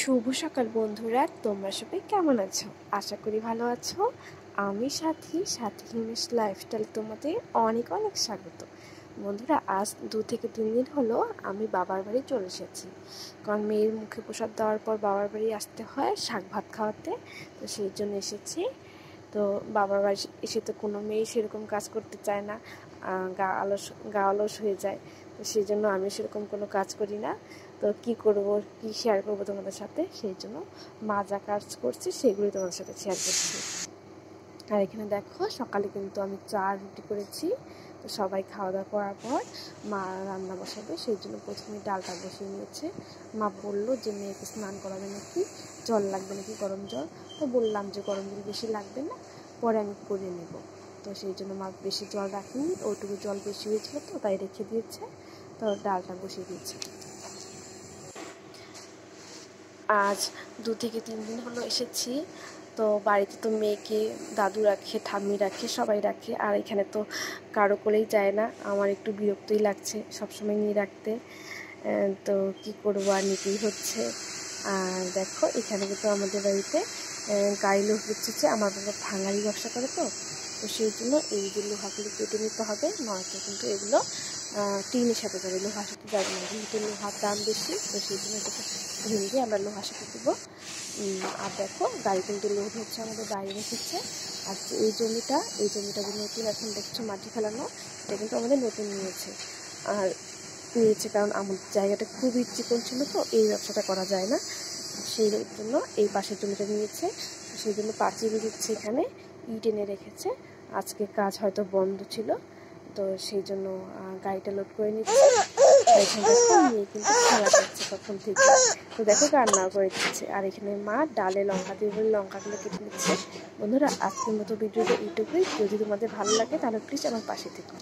শুভ সকাল বন্ধুরা, তোমরা সবাই কেমন আছো? আশা করি ভালো আছো। আমি সাথী হিমেশ লাইফস্টাইল তোমাদের অনেক অনেক স্বাগত। বন্ধুরা, আজ 2 থেকে 3 দিন হলো আমি বাবার বাড়ি চলে এসেছি। কারণ মেয়ের মুখে প্রসাদ দেওয়ার পর বাবার বাড়ি আসতে হয় শাক ভাত খাওয়াতে, তো সেই জন্য এসেছি। তো বাবার বাড়ি এসে তো কোনো মেয়ে সেরকম কাজ করতে চায় না, গা অলস হয়ে যায়। তো সেই জন্য আমি সেরকম কোনো কাজ করি না। তো কি করব, কি শেয়ার করব তোমাদের সাথে, সেই জন্য মা যা কাজ করছি সেগুলি তোমাদের সাথে শেয়ার করছি। আর এখানে দেখো, সকালে কিন্তু আমি চা রুটি করেছি। তো সবাই খাওয়া দাওয়া করার পর মা রান্না বসাবে, সেই জন্য প্রথমে ডালটা বসিয়ে নিয়েছে। মা বললো যে মেয়েকে স্নান করাবে নাকি, জল লাগবে নাকি, গরম জল। তো বললাম যে গরম জল বেশি লাগবে না, পরে আমি করে নেব। তো সেই জন্য মা বেশি জল রাখেনি, ওইটুকু জল বেশি হয়েছিল তো তাই রেখে দিয়েছে। তো ডালটা বসিয়ে দিয়েছে। আজ 2 থেকে 3 দিন হলো এসেছি। তো বাড়িতে তো মেয়েকে দাদু রাখে, ঠাম্মি রাখে, সবাই রাখে। আর এখানে তো কারো কোলেই যায় না, আমার একটু বিরক্তই লাগছে সবসময় নিয়ে রাখতে। তো কি করবো, আর নিতেই হচ্ছে। আর দেখো, এখানে কিন্তু আমাদের বাড়িতে গাড়ি লোক হচ্ছে। আমার বাবা ভাঙারি ব্যবসা করে, তো সেই জন্য এই যে লোহাগুলো কেটে নিতে হবে, নয়তো কিন্তু এগুলো টিনের সাথে যাবে, লোহার সাথে যাবে না, যেহেতু লোহার দাম বেশি। তো সেই জন্য এটাকে ভেঙে আমরা লোহার সাথে দেবো। আর দেখো, গাড়ি কিন্তু লোড হচ্ছে, আমাদের বাইরে রেখেছে। আর এই জমিটা যে নতুন এখন দেখছো মাটি ফেলানো, এটা কিন্তু আমাদের নতুন নিয়েছে। আর নিয়েছে কারণ আমাদের জায়গাটা খুবই চিকন ছিল, তো এই ব্যবসাটা করা যায় না, সেই জন্য এই পাশের জমিটা নিয়েছে। সেই জন্য পাঁচিল দিচ্ছে, এখানে ইট এনে রেখেছে। আজকে কাজ হয়তো বন্ধ ছিল, তো সেই জন্য গাড়িটা লোড করে নিচ্ছে। মেয়ে কিন্তু খেলা করছে তখন থেকে। তো দেখো, রান্নাও করে দিচ্ছে। আর এখানে মা ডালে লঙ্কা দিয়ে বলে লঙ্কাগুলো কেটে নিচ্ছে। বন্ধুরা, আজকের মতো ভিডিওটা এইটুকুই। যদি তোমাদের ভালো লাগে তাহলে প্লিজ আমার পাশে থেকো।